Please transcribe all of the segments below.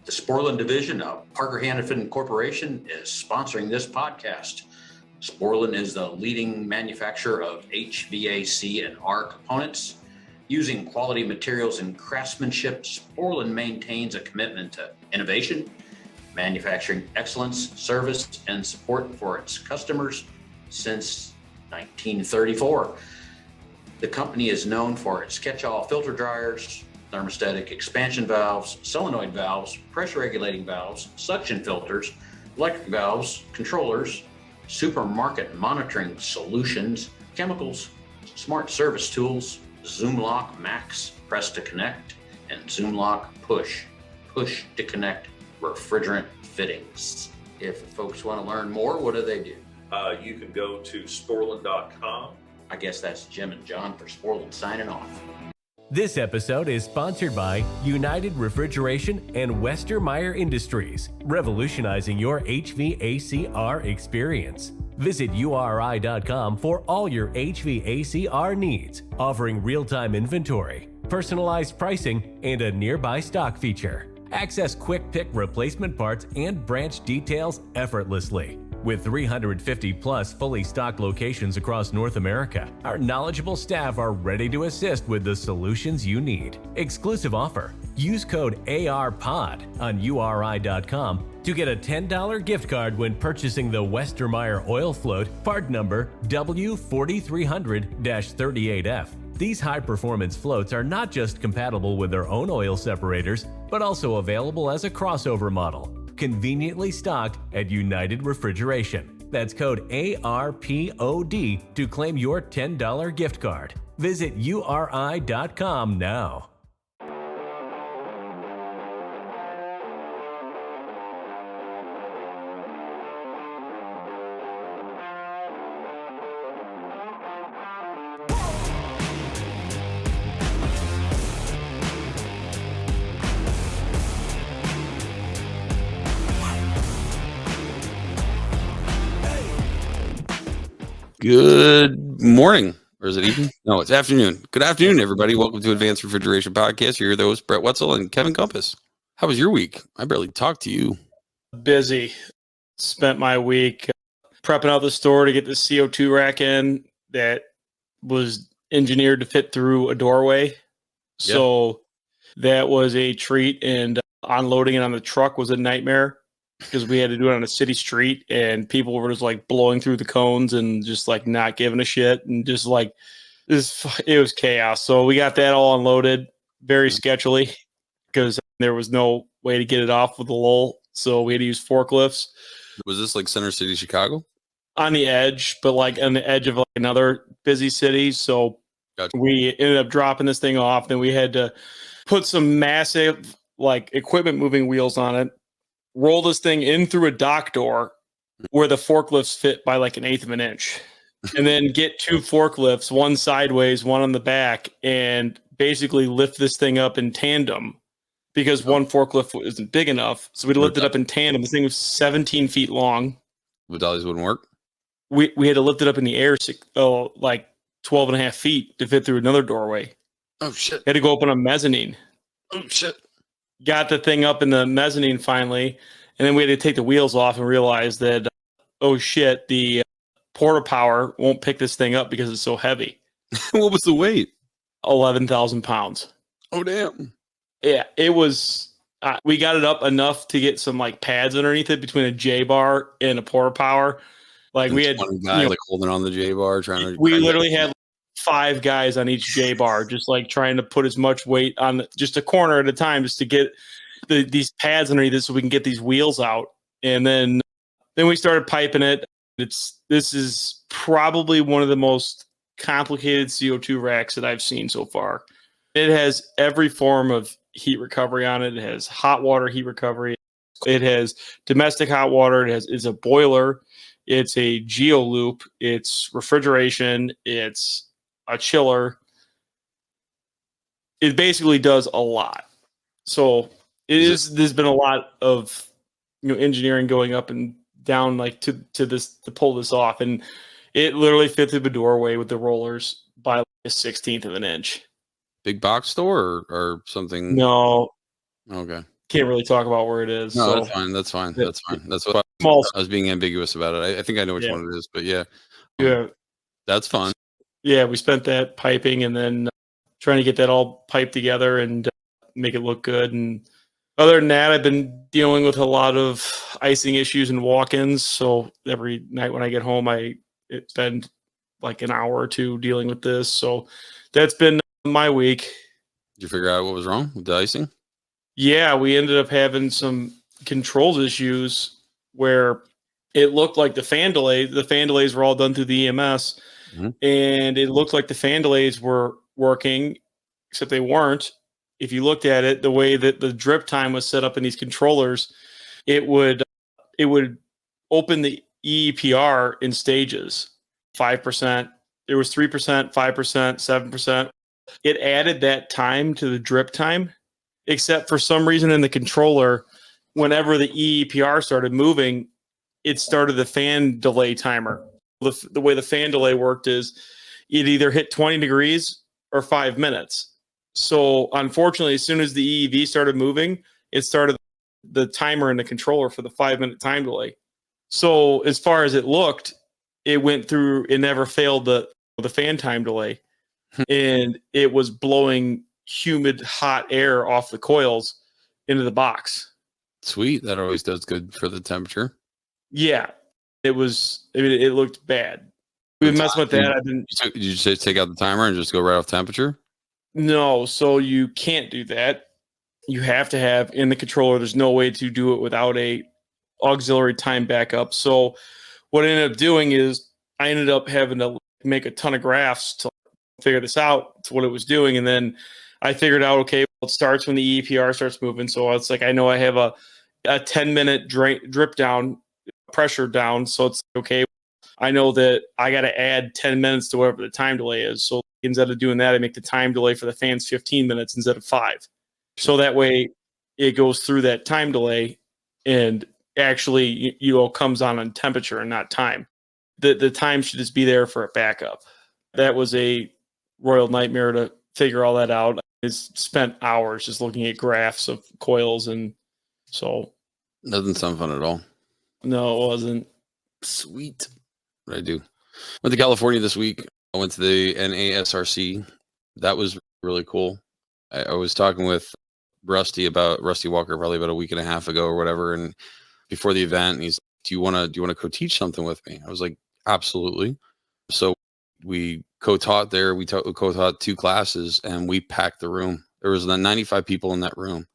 The Sporland division of Parker Hannifin Corporation is sponsoring this podcast. Sporland is the leading manufacturer of HVAC and R components. Using quality materials and craftsmanship, Sporland maintains a commitment to innovation, manufacturing excellence, service, and support for its customers since 1934. The company is known for its catch-all filter dryers, thermostatic expansion valves, solenoid valves, pressure regulating valves, suction filters, electric valves, controllers, supermarket monitoring solutions, chemicals, smart service tools, Zoom Lock Max Press to Connect, and Zoom Lock Push to Connect refrigerant fittings. If folks want to learn more, what do they do? You can go to sporland.com. I guess that's Jim and John for Sporland signing off. This episode is sponsored by United Refrigeration and Westermeyer Industries, revolutionizing your HVACR experience. Visit URI.com for all your HVACR needs, offering real-time inventory, personalized pricing, and a nearby stock feature. Access quick pick replacement parts and branch details effortlessly. With 350 plus fully stocked locations across North America, our knowledgeable staff are ready to assist with the solutions you need. Exclusive offer. Use code ARPOD on URI.com to get a $10 gift card when purchasing the Westermeyer oil float, part number W4300-38F. These high-performance floats are not just compatible with their own oil separators, but also available as a crossover model. Conveniently stocked at United Refrigeration. That's code ARPOD to claim your $10 gift card. Visit URI.com now. Good morning, or is it evening? No, it's afternoon. Good afternoon, everybody. Welcome to Advanced Refrigeration Podcast. You're those Brett Wetzel and Kevin Compass. How was your week? I barely talked to you. Busy. Spent my week prepping out the store to get the CO2 rack in that was engineered to fit through a doorway. So that was a treat, and unloading it on the truck was a nightmare, because we had to do it on a city street and people were just like blowing through the cones and just like not giving a shit and just like it was chaos. So we got that all unloaded very sketchily because there was no way to get it off with a lull. So we had to use forklifts. Was this like Center City, Chicago? On the edge, but like on the edge of like another busy city. So we ended up dropping this thing off. Then we had to put some massive like equipment moving wheels on it, roll this thing in through a dock door where the forklifts fit by like 1/8 of an inch, and then get 2 forklifts, one sideways, one on the back, and basically lift this thing up in tandem because one forklift isn't big enough. So we lifted it up in tandem. This thing was 17 feet long. The dollies wouldn't work? We had to lift it up in the air like 12 and a half feet to fit through another doorway. Oh, shit. Had to go open a mezzanine. Oh, shit. Got the thing up in the mezzanine finally, and then we had to take the wheels off and realize that, oh shit, the porta power won't pick this thing up because it's so heavy. What was the weight? 11,000 pounds. Oh, damn. Yeah, it was. We got it up enough to get some like pads underneath it between a J bar and a porta power. Like we had one guy like holding on the J bar, trying to. We literally had 5 guys on each J bar, just like trying to put as much weight on just a corner at a time, just to get these pads underneath it so we can get these wheels out. And then we started piping it. This is probably one of the most complicated CO2 racks that I've seen so far. It has every form of heat recovery on it. It has hot water heat recovery. It has domestic hot water. It's a boiler. It's a geoloop. It's refrigeration. It's a chiller. It basically does a lot. So there's been a lot of engineering going up and down like to pull this off, and it literally fit through the doorway with the rollers by like a 1/16 of an inch. Big box store or something? No. Okay. can't really talk about where it is. No, so that's fine. That's fine. Yeah. That's fine. That's what small. I was being ambiguous about it. I think I know which Yeah. one it is, but yeah, Yeah, that's fun. yeah. We spent that piping and then trying to get that all piped together and make it look good. And other than that, I've been dealing with a lot of icing issues and walk-ins. So every night when I get home, I spend like an hour or two dealing with this. So that's been my week. Did you figure out what was wrong with the icing? Yeah, we ended up having some controls issues where it looked like the fan delays were all done through the EMS, and it looked like the fan delays were working, except they weren't. If you looked at it, the way that the drip time was set up in these controllers, it would open the EEPR in stages. 5%. There was 3%, 5%, 7%. It added that time to the drip time, except for some reason in the controller, whenever the EEPR started moving, it started the fan delay timer. The way the fan delay worked is it either hit 20 degrees or 5 minutes. So unfortunately, as soon as the EEV started moving, it started the timer in the controller for the 5-minute time delay. So as far as it looked, it went through, it never failed the fan time delay. And it was blowing humid, hot air off the coils into the box. Sweet. That always does good for the temperature. Yeah, it looked bad. We've been messing with that. Did you just take out the timer and just go right off temperature? No, so you can't do that. You have to have in the controller. There's no way to do it without a auxiliary time backup. So what I ended up doing is I ended up having to make a ton of graphs to figure this out, to what it was doing. And then I figured out, okay, well, it starts when the EPR starts moving. So it's like, I know I have a 10-minute drip down, pressure down. So it's okay. I know that I got to add 10 minutes to whatever the time delay is. So instead of doing that, I make the time delay for the fans 15 minutes instead of 5. So that way it goes through that time delay and actually, comes on temperature and not time. The time should just be there for a backup. That was a royal nightmare to figure all that out. I spent hours just looking at graphs of coils, and so Doesn't sound fun at all. no, it wasn't. Sweet. What I do. Went to California this week. I went to the NASRC. That was really cool. I was talking with Rusty Walker probably about a week and a half ago or whatever, and before the event, and he's, do you want to co-teach something with me? I was like, absolutely. So we co-taught there. We co-taught 2 classes, and we packed the room. There was 95 people in that room,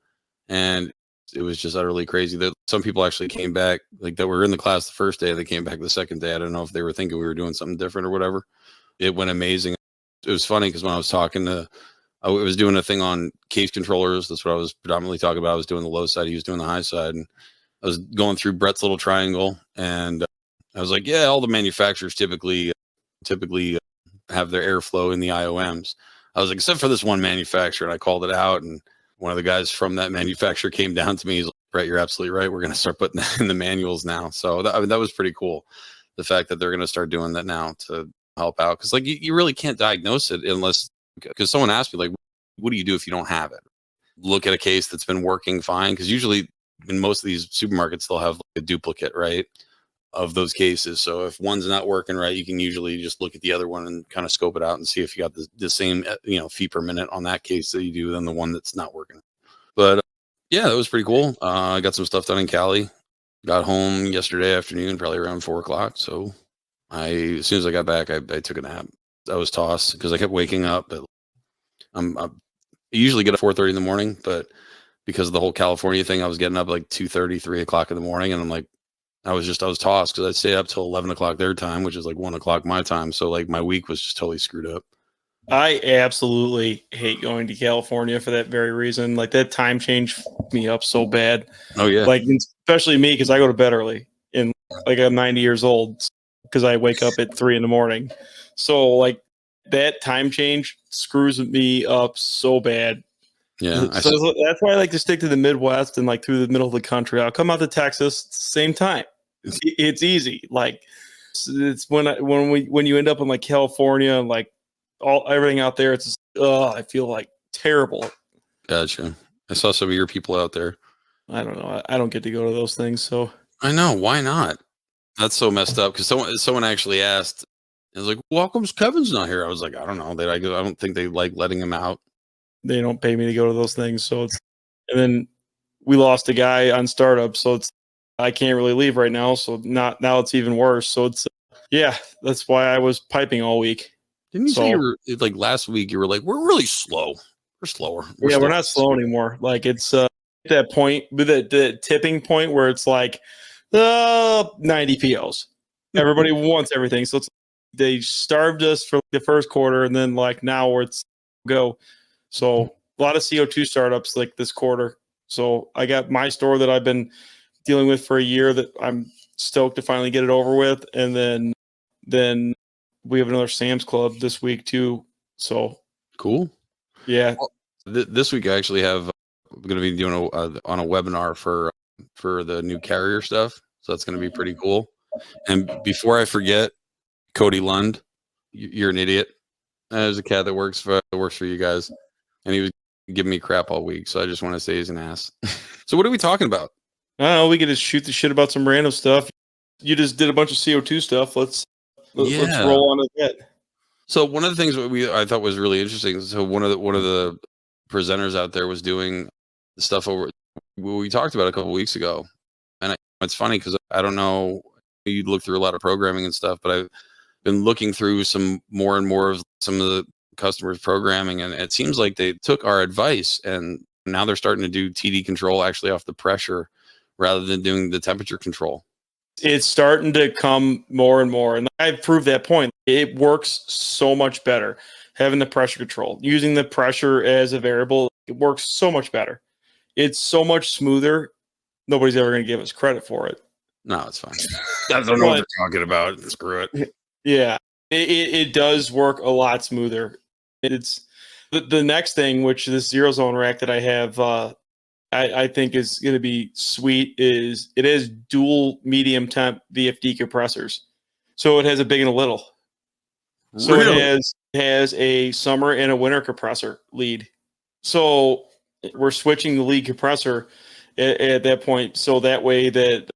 and it was just utterly crazy. That some people actually came back, like that were in the class the first day. They came back the second day. I don't know if they were thinking we were doing something different or whatever. It went amazing. It was funny because when I was talking to, I was doing a thing on case controllers. That's what I was predominantly talking about. I was doing the low side. He was doing the high side, and I was going through Brett's little triangle, and I was like, yeah, all the manufacturers typically have their airflow in the IOMs. I was like, except for this one manufacturer, and I called it out, and one of the guys from that manufacturer came down to me. He's like, Brett, you're absolutely right. We're going to start putting that in the manuals now. So that was pretty cool. The fact that they're going to start doing that now to help out. Because like you really can't diagnose it unless, because someone asked me, like, what do you do if you don't have it? Look at a case that's been working fine. Because usually in most of these supermarkets, they'll have like a duplicate, right, of those cases. So if one's not working right, you can usually just look at the other one and kind of scope it out and see if you got the same, feet per minute on that case that you do than the one that's not working. But yeah, that was pretty cool. I got some stuff done in Cali. Got home yesterday afternoon, probably around 4:00. So as soon as I got back, I took a nap. I was tossed because I kept waking up. But I usually get up 4:30 in the morning, but because of the whole California thing, I was getting up like 2:30, 3:00 in the morning, and I'm like, I was tossed because I'd stay up till 11:00 their time, which is like 1:00 my time. So like my week was just totally screwed up. I absolutely hate going to California for that very reason. Like that time change fucked me up so bad. Oh yeah. Like especially me, because I go to bed early and like I'm 90 years old because I wake up at 3 a.m. So like that time change screws me up so bad. Yeah. So that's why I like to stick to the Midwest and like through the middle of the country. I'll come out to Texas same time. It's easy. Like it's when you end up in like California and like everything out there, it's just, I feel like terrible. Gotcha. I saw some of your people out there. I don't know. I don't get to go to those things. So I know. Why not? That's so messed up. Because someone actually asked, it was like, well, how comes Kevin's not here? I was like, I don't know. I don't think they like letting him out. they don't pay me to go to those things. So and then we lost a guy on startup. So I can't really leave right now. So now it's even worse. So yeah, that's why I was piping all week. Didn't you say you were like last week? You were like, we're really slow. We're slower. We're not slow anymore. Like it's that point, the tipping point where it's like 90 POs. Everybody wants everything. So they starved us for the first quarter, and then like now it's go. So a lot of CO2 startups like this quarter. So I got my store that I've been dealing with for a year that I'm stoked to finally get it over with, and then we have another Sam's Club this week too. So cool. Yeah. Well, this week I actually have I'm going to be doing on a webinar for the new carrier stuff. So that's going to be pretty cool. And before I forget, Cody Lund, you're an idiot. There's a cat that works for you guys, and he was giving me crap all week. So I just want to say he's an ass. So what are we talking about? I don't know. We could just shoot the shit about some random stuff. You just did a bunch of CO2 stuff. Let's roll on with that. So one of the things I thought was really interesting. So one of the presenters out there was doing the stuff we talked about a couple weeks ago, and it's funny because I don't know, you look through a lot of programming and stuff, but I've been looking through some more and more of some of the customers' programming, and it seems like they took our advice and now they're starting to do TD control actually off the pressure rather than doing the temperature control. It's starting to come more and more, and I've proved that point. It works so much better having the pressure control, using the pressure as a variable. It works so much better. It's so much smoother. Nobody's ever going to give us credit for it. No, it's fine. I don't know what they're talking about. Screw it. Yeah, it does work a lot smoother. It's the next thing, which this zero zone rack that I have, I think is going to be sweet, is it has dual medium temp VFD compressors. So it has a big and a little. So really? It has a summer and a winter compressor lead. So we're switching the lead compressor at that point, so that way that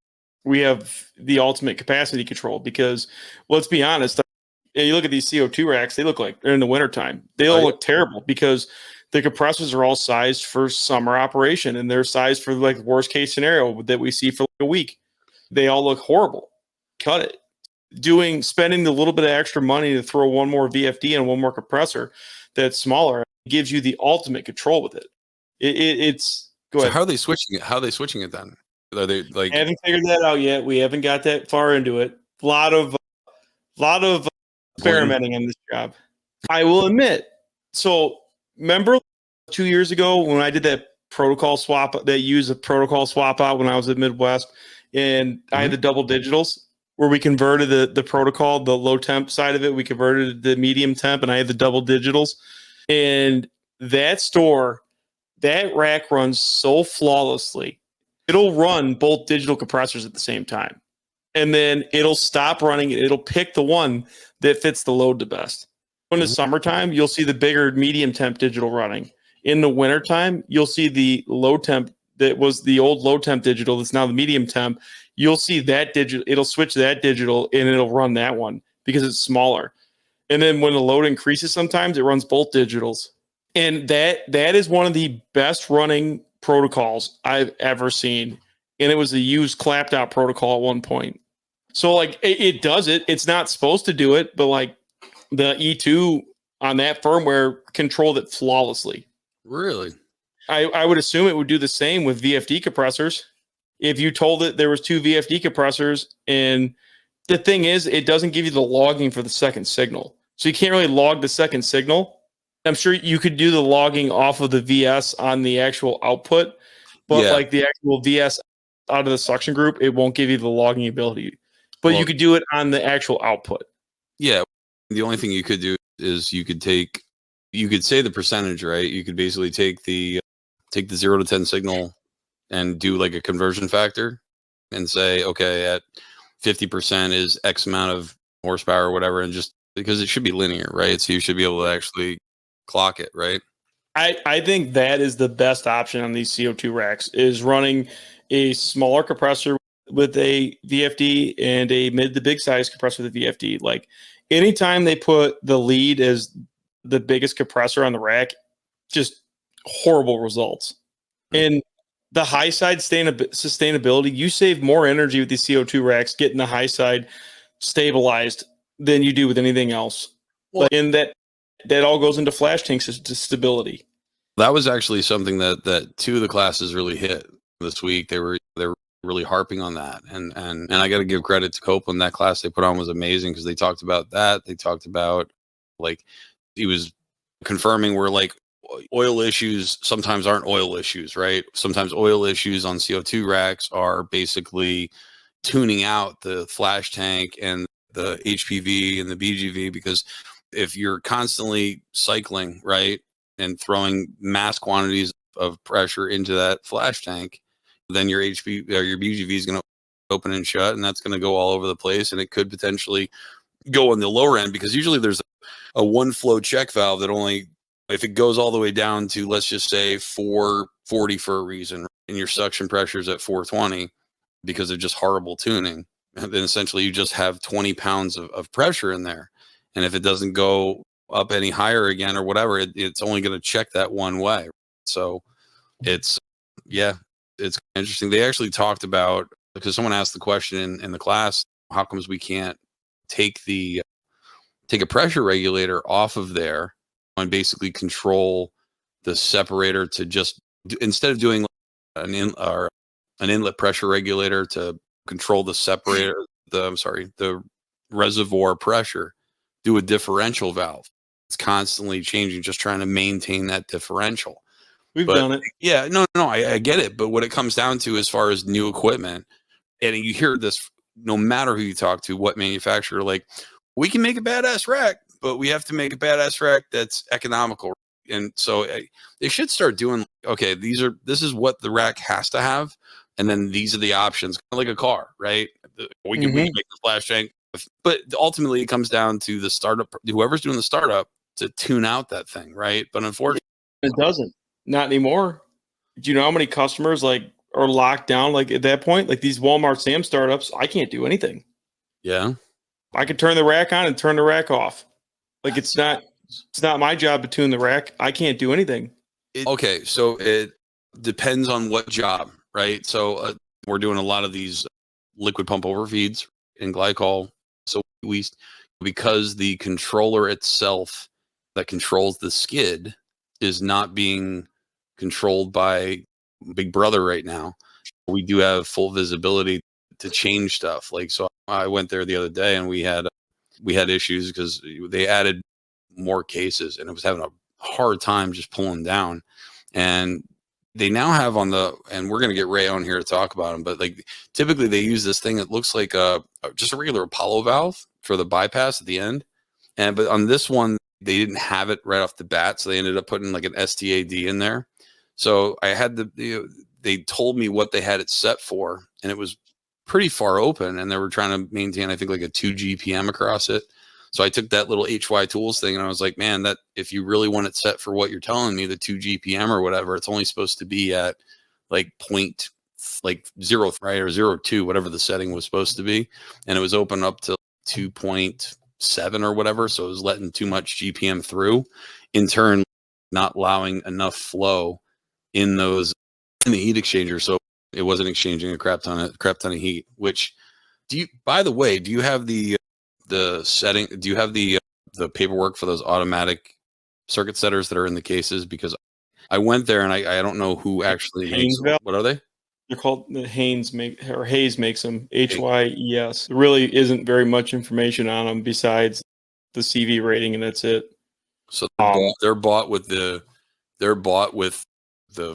we have the ultimate capacity control. Because let's be honest, you look at these CO2 racks, they look like they're in the wintertime. They all look terrible because the compressors are all sized for summer operation, and they're sized for like worst case scenario that we see for like a week. They all look horrible. Cut it. Spending the little bit of extra money to throw one more VFD and one more compressor that's smaller gives you the ultimate control with it. It's go ahead. So how are they switching it? How are they switching it then? Are they like? I haven't figured that out yet. We haven't got that far into it. A lot of experimenting in this job. I will admit. So remember 2 years ago when I did that protocol swap, that used a protocol swap out when I was at Midwest, and I had the double digitals where we converted the protocol, the low temp side of it, we converted the medium temp, and I had the double digitals. And that store, that rack runs so flawlessly. It'll run both digital compressors at the same time. And then it'll stop running. It'll pick the one that fits the load the best. In the summertime, you'll see the bigger medium temp digital running. In the wintertime, you'll see the low temp that was the old low temp digital that's now the medium temp. You'll see that digital. It'll switch that digital and it'll run that one because it's smaller. And then when the load increases, sometimes it runs both digitals. And that is one of the best running protocols I've ever seen. And it was a used clapped out protocol at one point. So like it does it. It's not supposed to do it, but like the E2 on that firmware controlled it flawlessly. Really? I would assume it would do the same with VFD compressors. If you told it there was 2 VFD compressors, and the thing is, it doesn't give you the logging for the second signal. So you can't really log the second signal. I'm sure you could do the logging off of the VS on the actual output, but like the actual VS out of the suction group, it won't give you the logging ability. But you could do it on the actual output. Yeah. The only thing you could do is you could say the percentage, right? You could basically take the 0 to 10 signal and do like a conversion factor and say, okay, at 50% is X amount of horsepower or whatever. And just because it should be linear, right? So you should be able to actually clock it, right? I think that is the best option on these CO2 racks, is running a smaller compressor with a VFD and a mid to big size compressor with a VFD. Like anytime they put the lead as the biggest compressor on the rack, just horrible results. And the high side sustainability, you save more energy with these CO2 racks getting the high side stabilized than you do with anything else. Well, And that all goes into flash tank stability. That was actually something that two of the classes really hit this week. They were really harping on that, and I got to give credit to Copeland. That class they put on was amazing because they talked about that. They talked about, like, he was confirming where, like, oil issues sometimes aren't oil issues, right? Sometimes oil issues on CO2 racks are basically tuning out the flash tank and the HPV and the BGV, because if you're constantly cycling, right, and throwing mass quantities of pressure into that flash tank, then your HP or your BGV is going to open and shut, and that's going to go all over the place, and it could potentially go on the lower end, because usually there's a one flow check valve that only, if it goes all the way down to, let's just say 440 for a reason, and your suction pressure is at 420 because of just horrible tuning, then essentially you just have 20 pounds of pressure in there. And if it doesn't go up any higher again or whatever, it's only going to check that one way. So it's interesting. They actually talked about, because someone asked the question in the class, how comes we can't take a pressure regulator off of there and basically control the separator to just instead of doing an inlet pressure regulator to control the separator, the reservoir pressure, do a differential valve. It's constantly changing, just trying to maintain that differential. We've done it. Yeah, no, I get it. But what it comes down to, as far as new equipment, and you hear this no matter who you talk to, what manufacturer, like, we can make a badass rack, but we have to make a badass rack that's economical. And so they should start doing, okay, this is what the rack has to have, and then these are the options, kind of like a car, right? We can make the flash tank, but ultimately it comes down to the startup, whoever's doing the startup, to tune out that thing, right? But unfortunately, it doesn't. Not anymore. Do you know how many customers like are locked down? Like at that point, like these Walmart Sam startups, I can't do anything. Yeah, I could turn the rack on and turn the rack off. Like it's not my job to tune the rack. I can't do anything. Okay, so it depends on what job, right? So we're doing a lot of these liquid pump overfeeds in glycol. So because the controller itself that controls the skid is not being controlled by Big Brother right now, we do have full visibility to change stuff. Like, so I went there the other day and we had issues because they added more cases and it was having a hard time just pulling down. And they now have and we're going to get Ray on here to talk about them, but like typically they use this thing that looks like just a regular Apollo valve for the bypass at the end. But on this one, they didn't have it right off the bat, so they ended up putting like an STAD in there. So I had they told me what they had it set for, and it was pretty far open, and they were trying to maintain, I think, like a 2 GPM across it. So I took that little HY Tools thing, and I was like, man, that if you really want it set for what you're telling me, the 2 GPM or whatever, it's only supposed to be at like 0, right, or 0.2, whatever the setting was supposed to be, and it was open up to 2.7 or whatever, so it was letting too much GPM through, in turn not allowing enough flow in the heat exchanger, so it wasn't exchanging a crap ton of heat. Which, by the way, do you have the setting, do you have the paperwork for those automatic circuit setters that are in the cases? Because I went there and I don't know who actually makes them. What are they? They're called the Hayes makes them, HYES. There really isn't very much information on them besides the CV rating, and that's it. So they're bought with the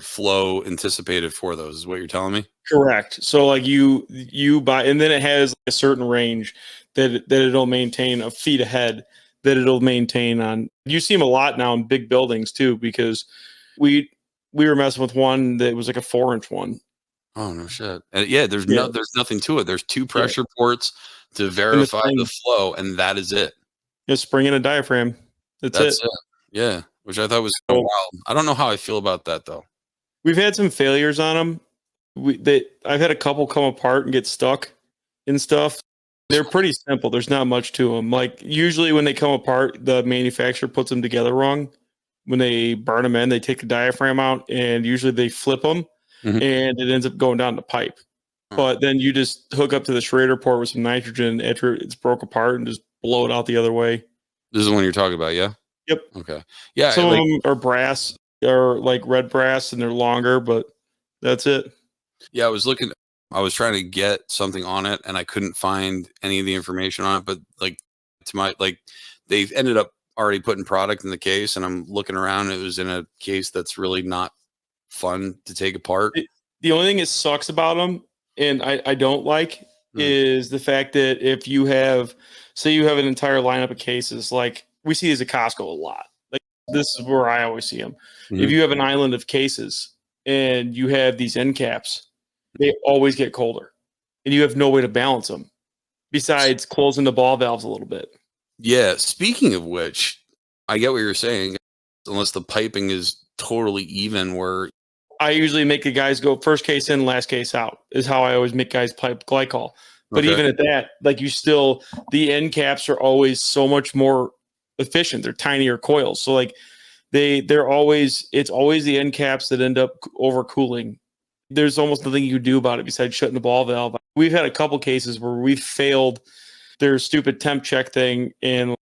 flow anticipated for those, is what you're telling me? Correct. So like you buy, and then it has a certain range that it'll maintain, a feet ahead that it'll maintain on. You see them a lot now in big buildings too, because we were messing with one that was like a 4-inch one. Oh no shit! And there's nothing to it. There's 2 pressure ports to verify the flow, and that is it. Just spring in a diaphragm. That's it. Yeah. which I thought was so wild. I don't know how I feel about that though. We've had some failures on them. I've had a couple come apart and get stuck and stuff. They're pretty simple. There's not much to them. Like usually when they come apart, the manufacturer puts them together wrong. When they burn them in, they take the diaphragm out and usually they flip them and it ends up going down the pipe. But then you just hook up to the Schrader port with some nitrogen after it's broke apart and just blow it out the other way. This is the one you're talking about, yeah? Yep. Okay. Yeah. Some of them are brass or like red brass and they're longer, but that's it. Yeah, I was trying to get something on it and I couldn't find any of the information on it, but they've ended up already putting product in the case and I'm looking around. It was in a case that's really not fun to take apart. The only thing that sucks about them and I don't like is the fact that if you have, say you have an entire lineup of cases, like we see these at Costco a lot. Like this is where I always see them. If you have an island of cases and you have these end caps, they always get colder and you have no way to balance them besides closing the ball valves a little bit. Yeah. Speaking of which, I get what you're saying, unless the piping is totally even where I usually make the guys go first case in, last case out is how I always make guys pipe glycol. But even at that, like the end caps are always so much more efficient. They're tinier coils. So like it's always the end caps that end up overcooling. There's almost nothing you can do about it besides shutting the ball valve. We've had a couple cases where we've failed their stupid temp check thing, and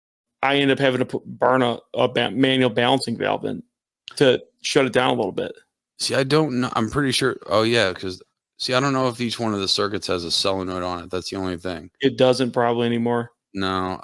I end up having to burn a manual balancing valve in to shut it down a little bit. See, I don't know. I'm pretty sure. Oh, yeah, because I don't know if each one of the circuits has a solenoid on it. That's the only thing. It doesn't probably anymore. No,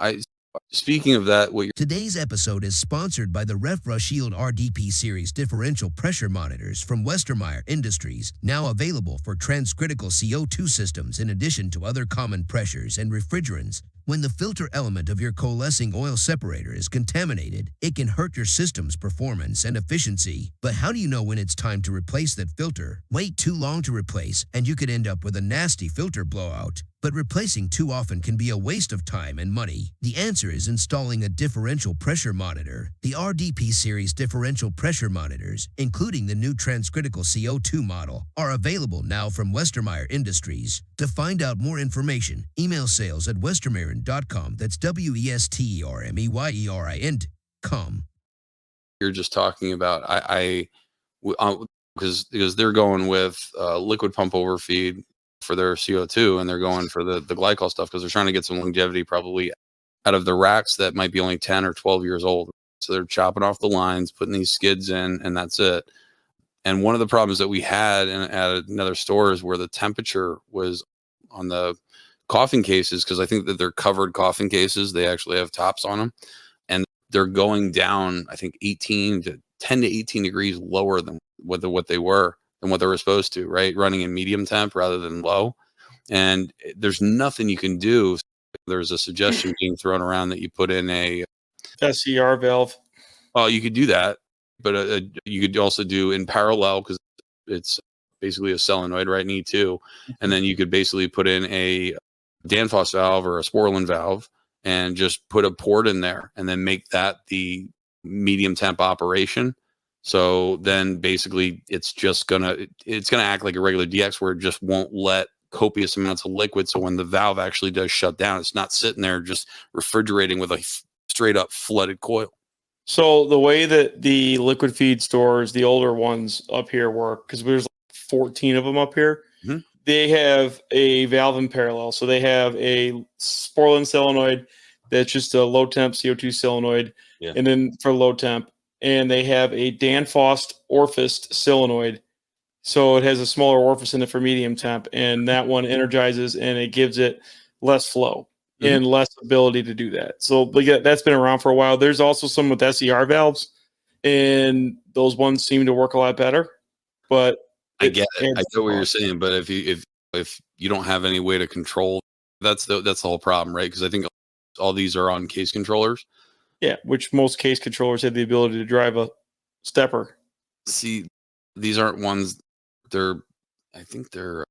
speaking of that, today's episode is sponsored by the RefraShield RDP Series differential pressure monitors from Westermeyer Industries, now available for transcritical CO2 systems in addition to other common pressures and refrigerants. When the filter element of your coalescing oil separator is contaminated, it can hurt your system's performance and efficiency. But how do you know when it's time to replace that filter? Wait too long to replace, and you could end up with a nasty filter blowout. But replacing too often can be a waste of time and money. The answer is installing a differential pressure monitor. The RDP Series differential pressure monitors, including the new transcritical CO2 model, are available now from Westermeyer Industries. To find out more information, email sales@westermeyerin.com. That's WESTERMEYERIN.com. you're just talking about, because they're going with liquid pump overfeed for their CO2 and they're going for the glycol stuff because they're trying to get some longevity probably out of the racks that might be only 10 or 12 years old. So they're chopping off the lines, putting these skids in, and that's it. And one of the problems that we had at another store is where the temperature was on the coffin cases, because I think that they're covered coffin cases. They actually have tops on them. And they're going down, I think, 10 to 18 degrees lower than what they were supposed to, right? Running in medium temp rather than low. And there's nothing you can do. There's a suggestion being thrown around that you put in a SCR valve. Oh, you could do that, but you could also do in parallel because it's basically a solenoid, right? In E2. And then you could basically put in a Danfoss valve or a Sporlan valve and just put a port in there and then make that the medium temp operation. So then basically it's gonna act like a regular DX where it just won't let copious amounts of liquid. So when the valve actually does shut down, it's not sitting there just refrigerating with a straight up flooded coil. So the way that the liquid feed stores, the older ones up here work, because there's like 14 of them up here, they have a valve in parallel. So they have a Sporlan solenoid that's just a low temp CO2 solenoid, and then for low temp. And they have a Danfoss orificed solenoid. So it has a smaller orifice in it for medium temp, and that one energizes and it gives it less flow and less ability to do that. So that's been around for a while. There's also some with SCR valves, and those ones seem to work a lot better. But I get it. I get what you're saying. But if you don't have any way to control, that's the whole problem, right? Because I think all these are on case controllers. Yeah, which most case controllers have the ability to drive a stepper. See, these aren't ones. I think they're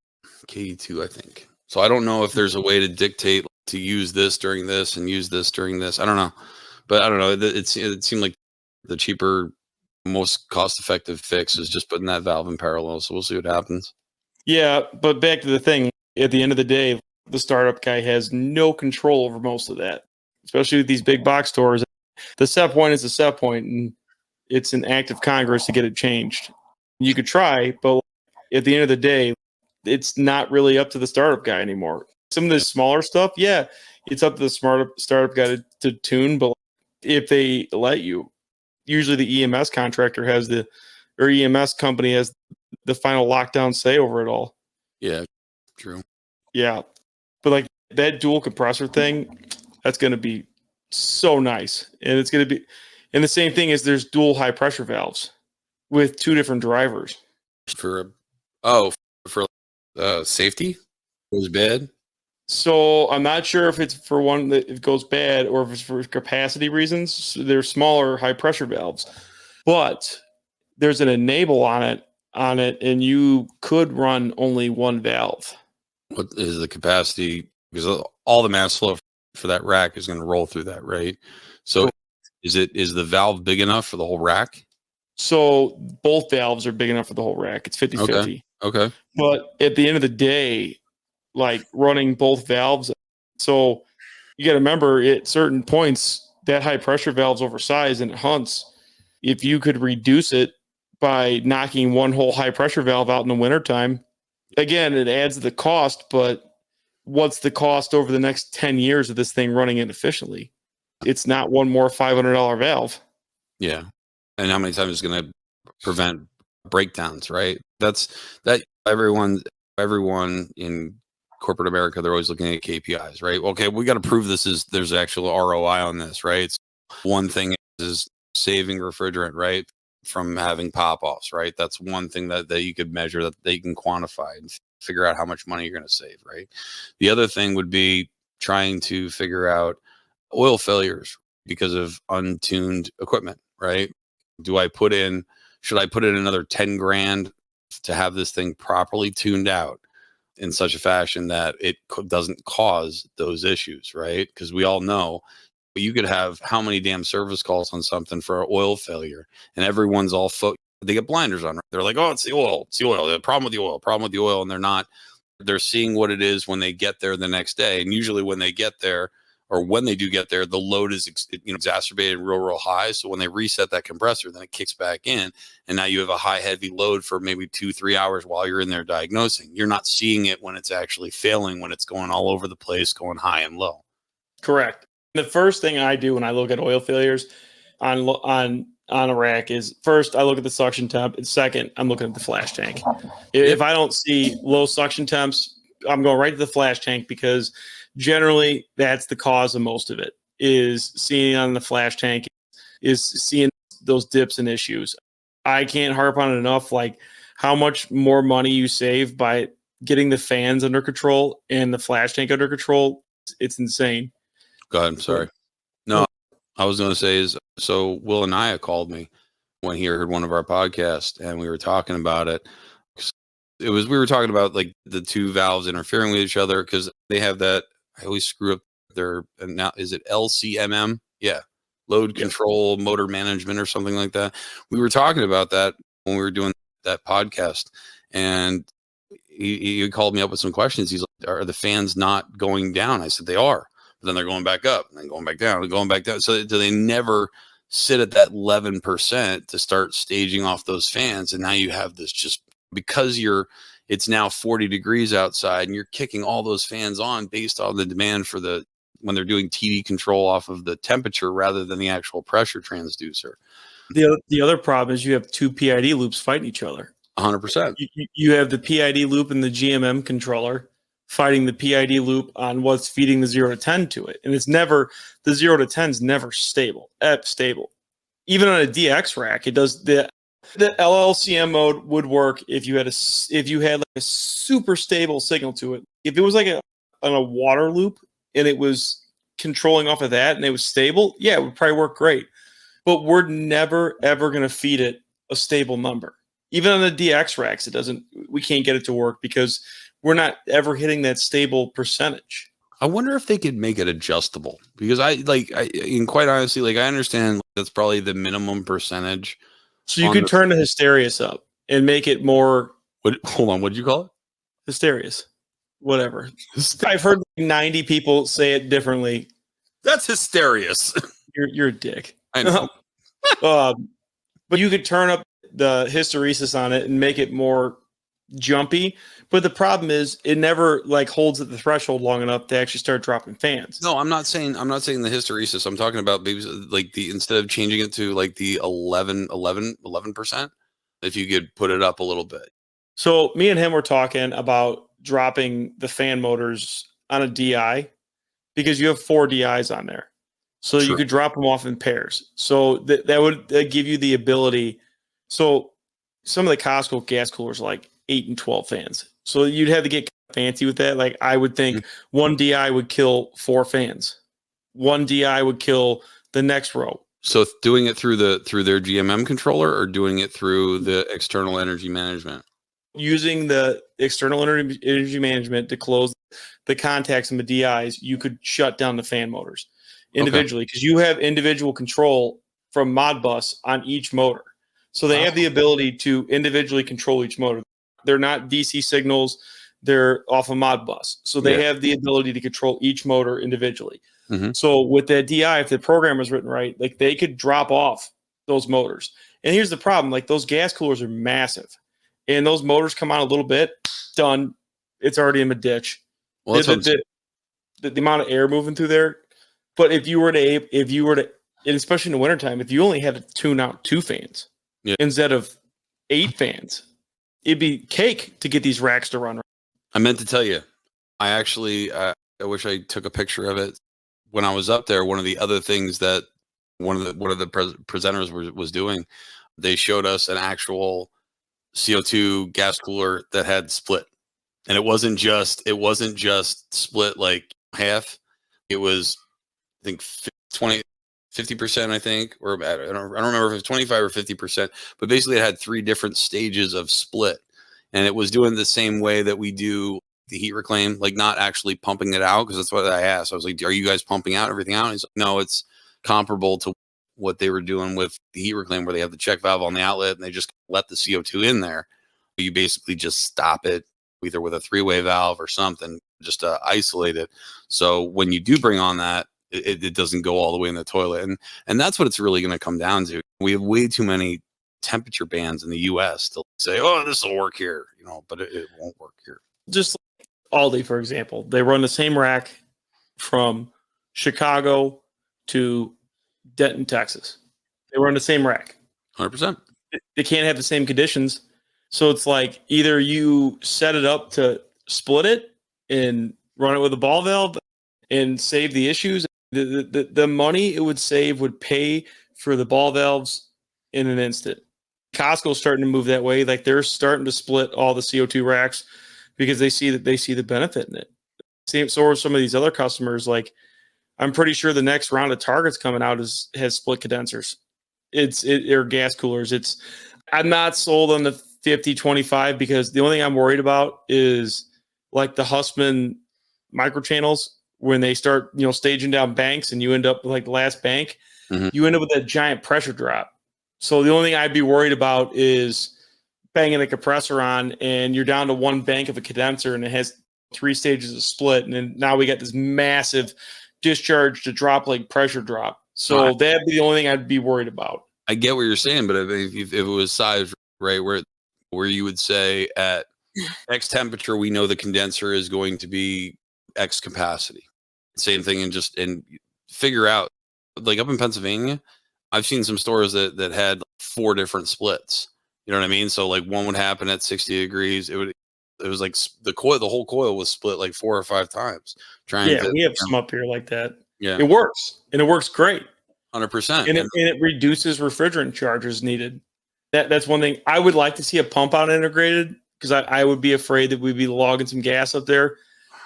KE2, I think. So I don't know if there's a way to dictate to use this during this and use this during this. I don't know. But I don't know. It seemed like the cheaper, most cost-effective fix is just putting that valve in parallel. So we'll see what happens. Yeah, but back to the thing. At the end of the day, the startup guy has no control over most of that, especially with these big box stores. The set point is the set point, and it's an act of Congress to get it changed. You could try, but at the end of the day, it's not really up to the startup guy anymore. Some of the smaller stuff, yeah, it's up to the startup guy to tune, but if they let you, usually the EMS contractor or EMS company has the final lockdown say over it all. Yeah, true. Yeah. But like that dual compressor thing, that's going to be so nice. And it's going to be, and the same thing is there's dual high pressure valves with 2 different drivers. For safety? Goes bad? So I'm not sure if it's for one that it goes bad or if it's for capacity reasons. So they're smaller high pressure valves, but there's an enable on it, and you could run only one valve. What is the capacity? Because all the mass flow for that rack is going to roll through that, right? So is the valve big enough for the whole rack? So both valves are big enough for the whole rack. It's 50-50. Okay. But at the end of the day, like running both valves, so you got to remember at certain points that high pressure valve's oversized and it hunts. If you could reduce it by knocking one whole high pressure valve out in the wintertime, again, it adds the cost, but what's the cost over the next 10 years of this thing running inefficiently? It's not one more $500 valve. Yeah. And how many times is going to prevent breakdowns, right? That's that everyone in corporate America, they're always looking at KPIs, right? Okay, we got to prove there's actual ROI on this, right? One thing is saving refrigerant, right? From having pop-offs, right? That's one thing that you could measure, that they can quantify and figure out how much money you're going to save, right? The other thing would be trying to figure out oil failures because of untuned equipment, right? Should I put in another 10 grand to have this thing properly tuned out in such a fashion that it doesn't cause those issues, right? Because we all know you could have how many damn service calls on something for an oil failure, and everyone's all they get blinders on. Right? They're like, oh, it's the oil. The problem with the oil. And they're seeing what it is when they get there the next day. And usually when they get there, or when they do get there, the load is exacerbated real high. So when they reset that compressor, then it kicks back in. And now you have a high, heavy load for maybe 2-3 hours while you're in there diagnosing. You're not seeing it when it's actually failing, when it's going all over the place, going high and low. Correct. The first thing I do when I look at oil failures on a rack is, first, I look at the suction temp. And second, I'm looking at the flash tank. If I don't see low suction temps, I'm going right to the flash tank, because generally that's the cause of most of it, is seeing on the flash tank, is seeing those dips and issues. I can't harp on it enough, like how much more money you save by getting the fans under control and the flash tank under control. It's insane. Go ahead. I'm sorry. No, I was going to say is, so Will Anaya called me when he heard one of our podcasts, and we were talking about it. We were talking about like the 2 valves interfering with each other, because they have that. I always screw up and now is it LCMM? Yeah. Load control, motor management, or something like that. We were talking about that when we were doing that podcast, and he called me up with some questions. He's like, are the fans not going down? I said, they are. But then they're going back up and then going back down and going back down. So do they never sit at that 11% to start staging off those fans? And now you have this, just because it's now 40 degrees outside and you're kicking all those fans on based on the demand for when they're doing TD control off of the temperature rather than the actual pressure transducer. The other problem is you have 2 PID loops fighting each other. 100%. You have the PID loop and the GMM controller fighting the PID loop on what's feeding the 0 to 10 to it. And the 0 to 10 is never stable. Even on a DX rack, it does the LLCM mode would work if you had like a super stable signal to it. If it was like on a water loop and it was controlling off of that and it was stable, yeah, it would probably work great. But we're never ever going to feed it a stable number. Even on the DX racks, we can't get it to work because we're not ever hitting that stable percentage. I wonder if they could make it adjustable, because and quite honestly, like I understand that's probably the minimum percentage. So you could turn the Hysterius up and make it more. Hold on, what did you call it? Hysterius. Whatever. I've heard 90 people say it differently. That's Hysterius. You're a dick. I know. But you could turn up the hysteresis on it and make it more jumpy. But the problem is it never like holds at the threshold long enough to actually start dropping fans. No, I'm not saying the hysteresis. I'm talking about maybe like instead of changing it to like the 11%, if you could put it up a little bit. So me and him were talking about dropping the fan motors on a DI because you have 4 DIs on there. So True. You could drop them off in pairs. So that would give you the ability. So some of the Costco gas coolers are like 8 and 12 fans. So you'd have to get fancy with that. Like I would think one DI would kill 4 fans. One DI would kill the next row. So doing it through their GMM controller or doing it through the external energy management? Using the external energy management to close the contacts in the DIs, you could shut down the fan motors individually because you have individual control from Modbus on each motor. So they have the ability to individually control each motor. They're not DC signals. They're off a Modbus. So they have the ability to control each motor individually. Mm-hmm. So with that DI, if the program is written right, like they could drop off those motors. And here's the problem. Like those gas coolers are massive. And those motors come on a little bit, done. It's already in the ditch. Well, the amount of air moving through there. But if you were to, and especially in the wintertime, if you only had to tune out 2 fans instead of 8 fans, it'd be cake to get these racks to run. I meant to tell you, I actually, I wish I took a picture of it. When I was up there, one of the other things that one of the presenters was doing, they showed us an actual CO2 gas cooler that had split, and it wasn't just split like half. It was, I think 50%, I think, or I don't remember if it was 25 or 50%, but basically it had 3 different stages of split, and it was doing the same way that we do the heat reclaim, like not actually pumping it out, because that's what I asked. I was like, "Are you guys pumping out everything out?" And he's like, "No, it's comparable to what they were doing with the heat reclaim, where they have the check valve on the outlet and they just let the CO2 in there. You basically just stop it either with a 3-way valve or something, just to isolate it. So when you do bring on that, it doesn't go all the way in the toilet. And that's what it's really going to come down to. We have way too many temperature bands in the US to say, oh, this will work here, but it won't work here. Just like Aldi, for example, they run the same rack from Chicago to Denton, Texas. They run the same rack. 100%. They can't have the same conditions. So it's like either you set it up to split it and run it with a ball valve and save the issues. The money it would save would pay for the ball valves in an instant. Costco's starting to move that way. Like they're starting to split all the CO2 racks because they see the benefit in it. So are some of these other customers. Like I'm pretty sure the next round of Target's coming out has split condensers. Or gas coolers. I'm not sold on the 50-25 because the only thing I'm worried about is like the Hussmann microchannels when they start, staging down banks and you end up like the last bank, you end up with a giant pressure drop. So the only thing I'd be worried about is banging the compressor on and you're down to 1 bank of a condenser and it has 3 stages of split. And then now we got this massive discharge to drop like pressure drop. So that'd be the only thing I'd be worried about. I get what you're saying, but if it was sized right where you would say at X temperature, we know the condenser is going to be X capacity. Same thing, and figure out, like up in Pennsylvania, I've seen some stores that had 4 different splits. You know what I mean? So like one would happen at 60 degrees. It was like the whole coil was split like 4 or 5 times. We have some up here like that. Yeah, it works, and it works great. 100%, and it reduces refrigerant charges needed. That's one thing I would like to see a pump out integrated because I would be afraid that we'd be logging some gas up there,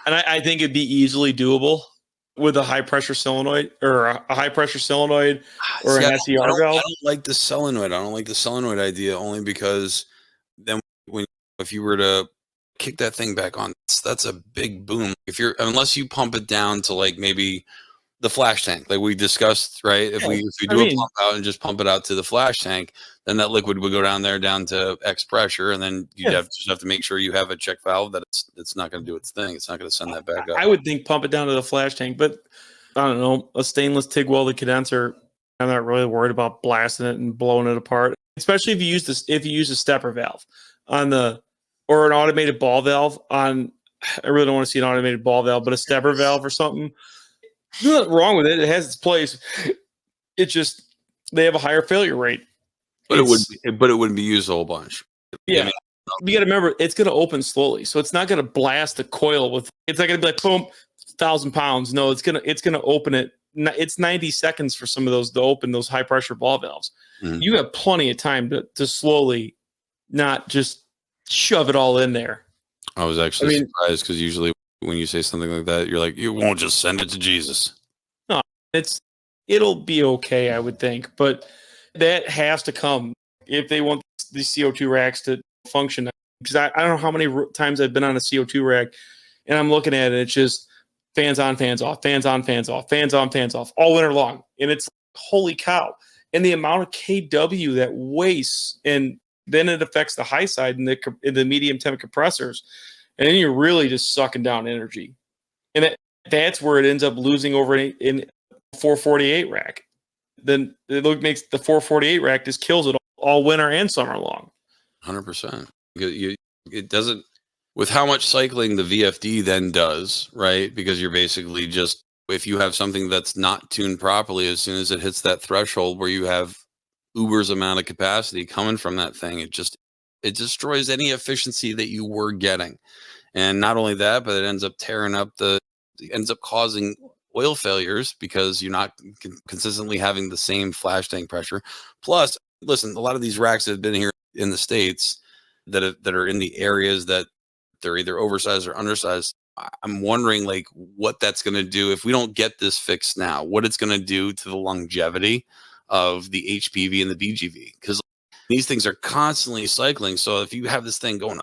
and I think it'd be easily doable with a high pressure solenoid or a high pressure solenoid or an SER valve. I don't like the solenoid. I don't like the solenoid idea only because then if you were to kick that thing back on. That's a big boom. Unless you pump it down to like maybe the flash tank, like we discussed, right? If we do a pump out and just pump it out to the flash tank, then that liquid would go down to X pressure, and then you'd just have to make sure you have a check valve that it's not going to do its thing. It's not going to send that back up. I would think pump it down to the flash tank, but I don't know, a stainless TIG welded condenser, I'm not really worried about blasting it and blowing it apart, especially if you use a stepper valve or an automated ball valve on. I really don't want to see an automated ball valve, but a stepper valve or something. There's nothing wrong with it. It has its place. It just, they have a higher failure rate. But it wouldn't be used a whole bunch. Yeah. I mean, you got to remember, it's going to open slowly. So it's not going to blast the coil it's not going to be like, boom, 1,000 pounds. No, it's going to open it. It's 90 seconds for some of those to open those high pressure ball valves. Mm-hmm. You have plenty of time to slowly, not just shove it all in there. I was actually surprised because usually when you say something like that, you're like, you won't just send it to Jesus. No, it'll be okay, I would think, but that has to come if they want the CO2 racks to function. Because I don't know how many times I've been on a CO2 rack and I'm looking at it, it's just fans on, fans off, fans on, fans off, fans on, fans off, all winter long. And it's holy cow. And the amount of KW that wastes, and then it affects the high side and the medium temp compressors. And then you're really just sucking down energy. And that's where it ends up losing over in 448 rack. Then it makes the 448 rack just kills it all winter and summer long. 100%. It doesn't, with how much cycling the VFD then does, right? Because you're basically just, if you have something that's not tuned properly, as soon as it hits that threshold where you have Uber's amount of capacity coming from that thing, it destroys any efficiency that you were getting. And not only that, but it ends up causing oil failures because you're not consistently having the same flash tank pressure. Plus, listen, a lot of these racks that have been here in the States that are in the areas that they're either oversized or undersized. I'm wondering like what that's going to do if we don't get this fixed now, what it's going to do to the longevity of the HPV and the BGV, because these things are constantly cycling. So if you have this thing going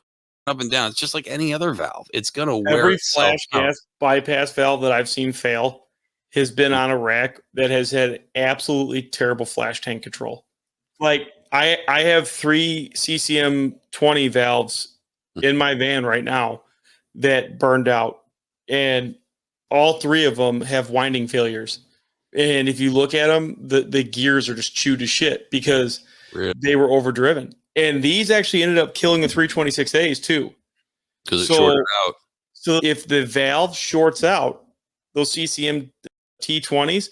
up and down, it's just like any other valve. It's going to wear every itself flash gas bypass valve that I've seen fail has been on a rack that has had absolutely terrible flash tank control. Like I have 3 CCM 20 valves in my van right now that burned out, and all 3 of them have winding failures. And if you look at them, the gears are just chewed to shit because they were overdriven. And these actually ended up killing the 326As too. Because it shorted out. So if the valve shorts out, those CCM T20s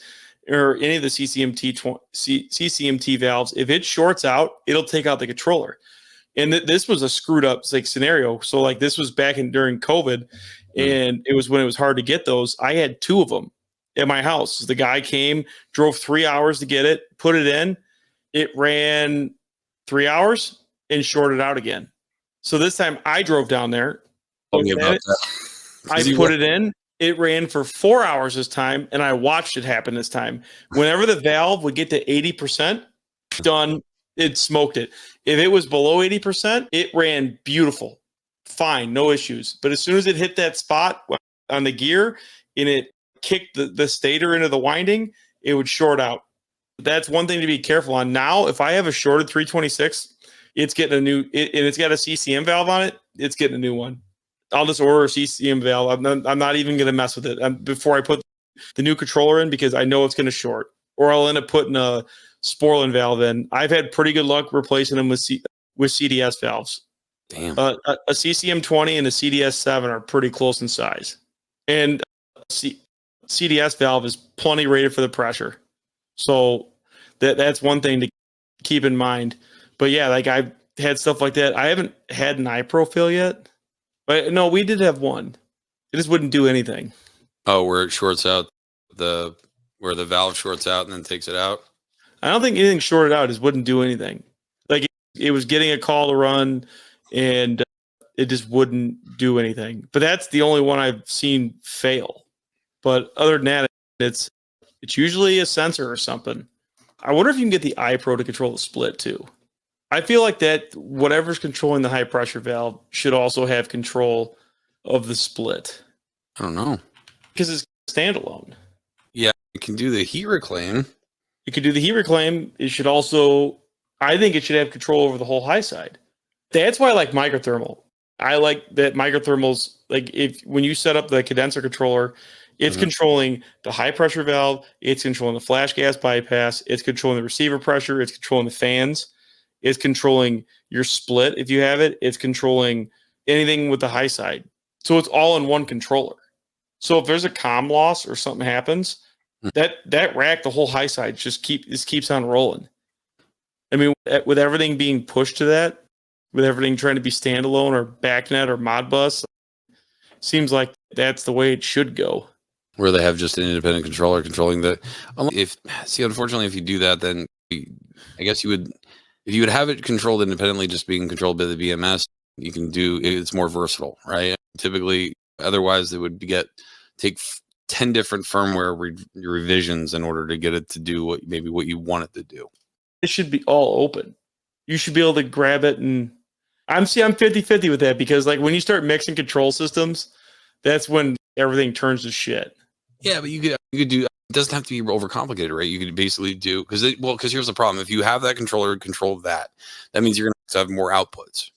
or any of the CCMT valves, if it shorts out, it'll take out the controller. And this was a screwed up scenario. So like this was back during COVID, and it was when it was hard to get those. I had 2 of them at my house. The guy came, drove 3 hours to get it, put it in. It ran 3 hours and shorted out again. So this time I drove down there. I put it in. It ran for 4 hours this time, and I watched it happen this time. Whenever the valve would get to 80%, done, it smoked it. If it was below 80%, it ran beautiful. Fine, no issues. But as soon as it hit that spot on the gear and it kicked the stator into the winding, it would short out. That's one thing to be careful on. Now, if I have a shorted 326, it's getting a new, and it's got a CCM valve on it, it's getting a new one. I'll just order a CCM valve. I'm not even going to mess with it before I put the new controller in, because I know it's going to short. Or I'll end up putting a Sporlan valve in. I've had pretty good luck replacing them with CDS valves. Damn. A CCM 20 and a CDS 7 are pretty close in size. And CDS valve is plenty rated for the pressure. So that's one thing to keep in mind. But yeah, like I've had stuff like that. I haven't had an iPro fail yet. But no, we did have one. It just wouldn't do anything. Oh, where it shorts out, where the valve shorts out and then takes it out? I don't think anything shorted out just wouldn't do anything. Like it was getting a call to run, and it just wouldn't do anything. But that's the only one I've seen fail. But other than that, it's usually a sensor or something. I wonder if you can get the iPro to control the split too. I feel like that whatever's controlling the high pressure valve should also have control of the split I don't know. because it's standalone. Yeah, you can do the heat reclaim. You could do the heat reclaim. It should also, I think it should have control over the whole high side. That's why I like microthermal. I like that microthermals, like if when you set up the condenser controller, it's controlling the high pressure valve, it's controlling the flash gas bypass, it's controlling the receiver pressure, it's controlling the fans, it's controlling your split if you have it, it's controlling anything with the high side. So it's all in one controller. So if there's a comm loss or something happens, that rack, the whole high side just keeps on rolling. I mean, with everything being pushed to that, with everything trying to be standalone or BACnet or Modbus, seems like that's the way it should go. Where they have just an independent controller controlling the. Unfortunately, if you do that, then I guess you would, if you would have it controlled independently, just being controlled by the BMS, you can do it's more versatile, right? Typically, otherwise, it would take 10 different firmware revisions in order to get it to do what you want it to do. It should be all open. You should be able to grab it, and I'm 50-50 with that, because like when you start mixing control systems, that's when everything turns to shit. Yeah, but you could do. It doesn't have to be overcomplicated, right? You could basically do because here's the problem: if you have that controller control that means you're going to have more outputs.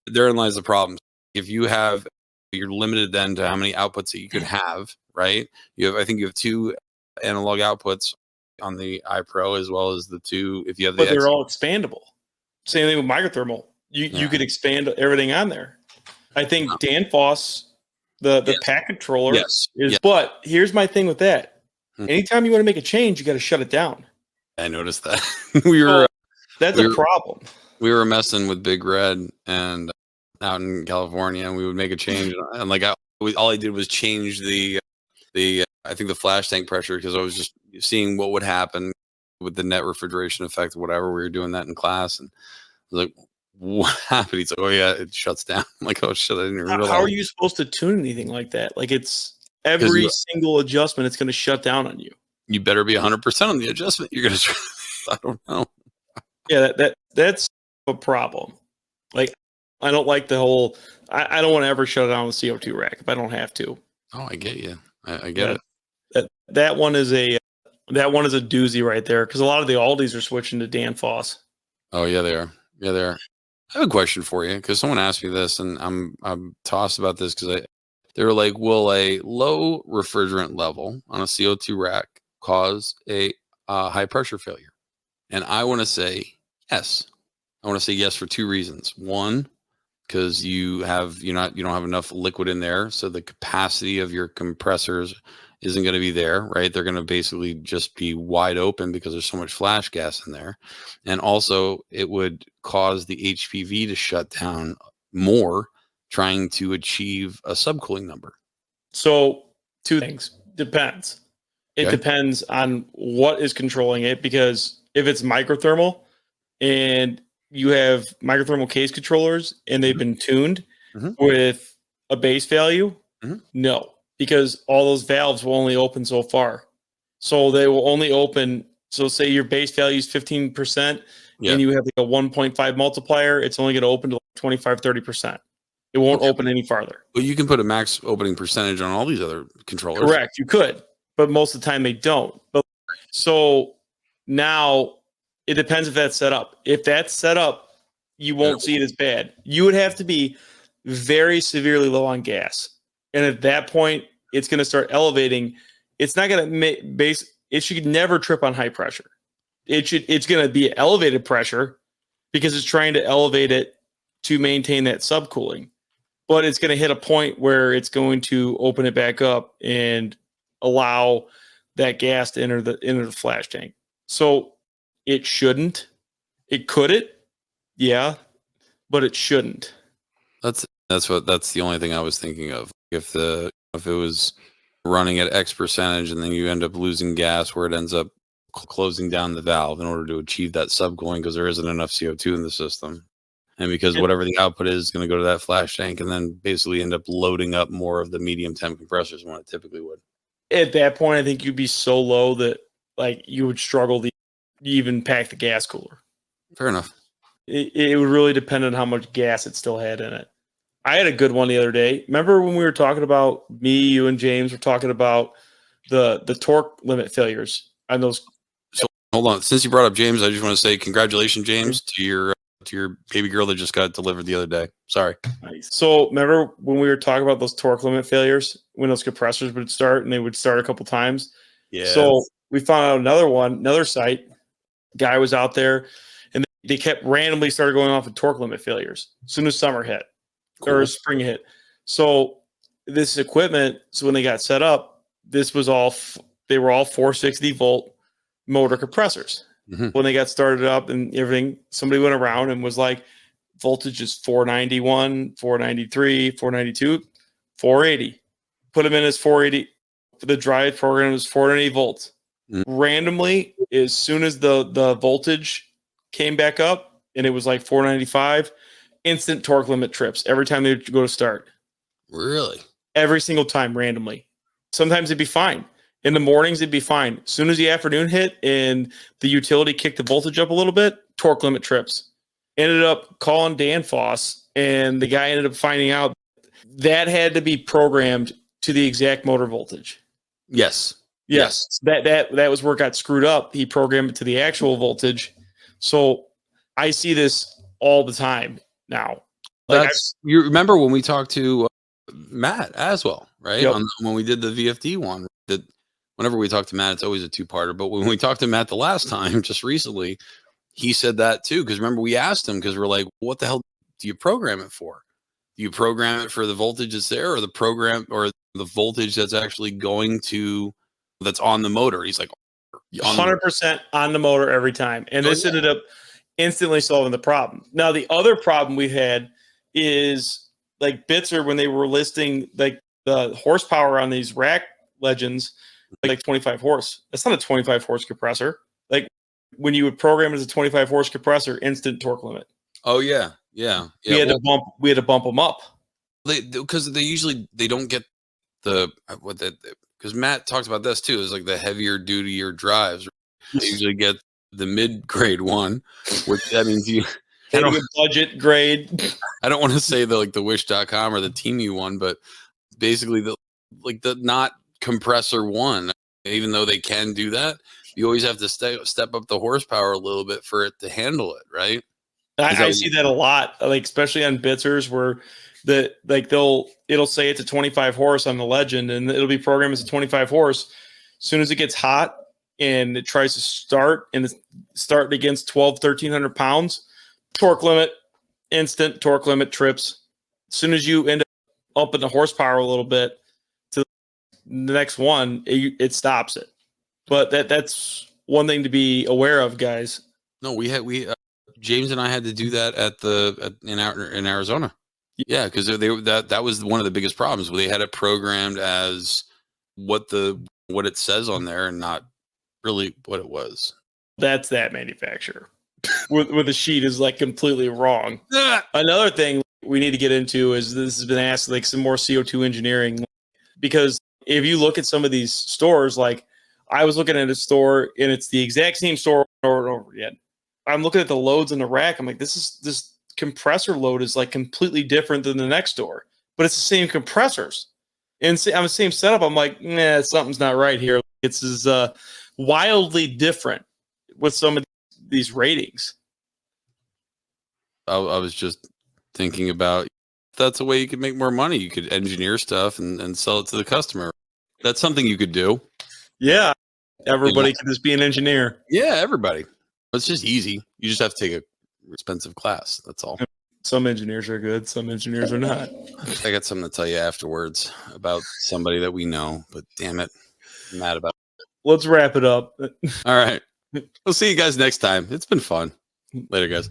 Therein lies the problem. If you're limited then to how many outputs that you could have, right? I think you have 2 analog outputs on the iPro as well as the 2 if you have the. But they're all expandable. Same thing with microthermal. You could expand everything on there. I think Danfoss, the pack controller is. But here's my thing with that. Anytime you want to make a change, you got to shut it down. I noticed that. That's a problem. We were messing with Big Red and out in California, and we would make a change, and like all I did was change the I think the flash tank pressure, because I was just seeing what would happen with the net refrigeration effect or whatever. We were doing that in class, and I was like, what happened? He's like, oh yeah, it shuts down. I'm like, oh shit, I didn't even realize. How are you supposed to tune anything like that? Like, it's every single adjustment, it's going to shut down on you. You better be 100% on the adjustment. You're going to, I don't know. Yeah, that's a problem. Like, I don't like the whole, I don't want to ever shut down the CO2 rack if I don't have to. Oh, I get you. I get it. That one is a doozy right there, because a lot of the Aldis are switching to Danfoss. Oh yeah, they are. Yeah, they are. I have a question for you, because someone asked me this, and I'm tossed about this, because they were like, will a low refrigerant level on a CO2 rack cause a high pressure failure? And I want to say yes. I want to say yes for 2 reasons. One, because you don't have enough liquid in there, so the capacity of your compressors isn't going to be there, right? They're going to basically just be wide open because there's so much flash gas in there. And also it would cause the HPV to shut down more, trying to achieve a subcooling number. So 2 things. Depends. It depends on what is controlling it, because if it's microthermal and you have microthermal case controllers and they've been tuned with a base value, no. Because all those valves will only open so far. So they will only open. So say your base value is 15% and you have like a 1.5 multiplier, it's only going to open to like 25, 30%. It won't open any farther. Well, you can put a max opening percentage on all these other controllers. Correct. You could, but most of the time they don't. But so now it depends if that's set up. If that's set up, you won't see it as bad. You would have to be very severely low on gas. And at that point, it's going to start elevating. It's not going to it should never trip on high pressure. It's going to be elevated pressure because it's trying to elevate it to maintain that subcooling. But it's going to hit a point where it's going to open it back up and allow that gas to enter the flash tank. So it shouldn't. It could yeah, but it shouldn't. That's the only thing I was thinking of. If it was running at X percentage and then you end up losing gas where it ends up closing down the valve in order to achieve that subcooling, because there isn't enough CO2 in the system. And because whatever the output is going to go to that flash tank and then basically end up loading up more of the medium temp compressors than what it typically would. At that point, I think you'd be so low that like you would struggle to even pack the gas cooler. Fair enough. It would really depend on how much gas it still had in it. I had a good one the other day. Remember when we were talking about, me, you, and James were talking about the torque limit failures on those. So hold on. Since you brought up James, I just want to say congratulations, James, to your baby girl that just got delivered the other day. Sorry. Nice. So remember when we were talking about those torque limit failures, when those compressors would start and they would start a couple times? Yeah. So we found out another site. Guy was out there and they kept randomly started going off of torque limit failures as soon as summer hit. Cool. Or spring hit. So this equipment, so when they got set up, this was they were all 460 volt motor compressors. Mm-hmm. When they got started up and everything, somebody went around and was like, voltage is 491, 493, 492, 480. Put them in as 480. The drive program was 480 volts. Mm-hmm. Randomly, as soon as the voltage came back up and it was like 495, instant torque limit trips every time they go to start. Really? Every single time, randomly. Sometimes it'd be fine. In the mornings, it'd be fine. As soon as the afternoon hit and the utility kicked the voltage up a little bit, torque limit trips. Ended up calling Dan Foss, and the guy ended up finding out that had to be programmed to the exact motor voltage. Yes. That was where it got screwed up. He programmed it to the actual voltage. So I see this all the time now. You remember when we talked to Matt as well, right? Yep. When we did the VFD one, that whenever we talk to Matt, it's always a two-parter. But when we talked to Matt the last time, just recently, he said that too. Because remember, we asked him because we're like, "What the hell do you program it for? Do you program it for the voltage that's there, or the voltage that's actually that's on the motor?" He's like, 100% on the motor every time. And this ended up instantly solving the problem. Now, the other problem we had is like Bitzer, when they were listing like the horsepower on these rack legends, like 25 horse. That's not a 25 horse compressor. Like when you would program it as a 25 horse compressor, instant torque limit. Oh yeah. We had to bump them up. Because they don't get because Matt talks about this too, is like the heavier dutier drives. They usually get the mid-grade one, which that means you a budget grade. I don't want to say the wish.com or the Teemu one, but basically the not compressor one, even though they can do that, you always have to step up the horsepower a little bit for it to handle it, right? I see that a lot, like especially on Bitzers, where it'll say it's a 25 horse on the Legend, and it'll be programmed as a 25 horse. As soon as it gets hot and it tries to start, and it's starting against 1,300 pounds, torque limit, instant torque limit trips. As soon as you end up upping the horsepower a little bit to the next one, it stops it. But that's one thing to be aware of, guys. No, James and I had to do that in Arizona. Yeah, because that was one of the biggest problems. They had it programmed as what it says on there, and not really what it was. That's that manufacturer. where the sheet is like completely wrong. Another thing we need to get into is, this has been asked, like some more CO2 engineering, because if you look at some of these stores, like I was looking at a store and it's the exact same store over and over again. I'm looking at the loads in the rack. I'm like, this compressor load is like completely different than the next door, but it's the same compressors and on the same setup. I'm like, something's not right here. It's wildly different with some of these ratings. I was just thinking about, that's a way you could make more money. You could engineer stuff and sell it to the customer. That's something you could do. Yeah. Everybody can just be an engineer. Yeah, everybody. It's just easy. You just have to take a expensive class. That's all. Some engineers are good. Some engineers are not. I got something to tell you afterwards about somebody that we know, but damn it, I'm mad about it. Let's wrap it up. All right. We'll see you guys next time. It's been fun. Later, guys.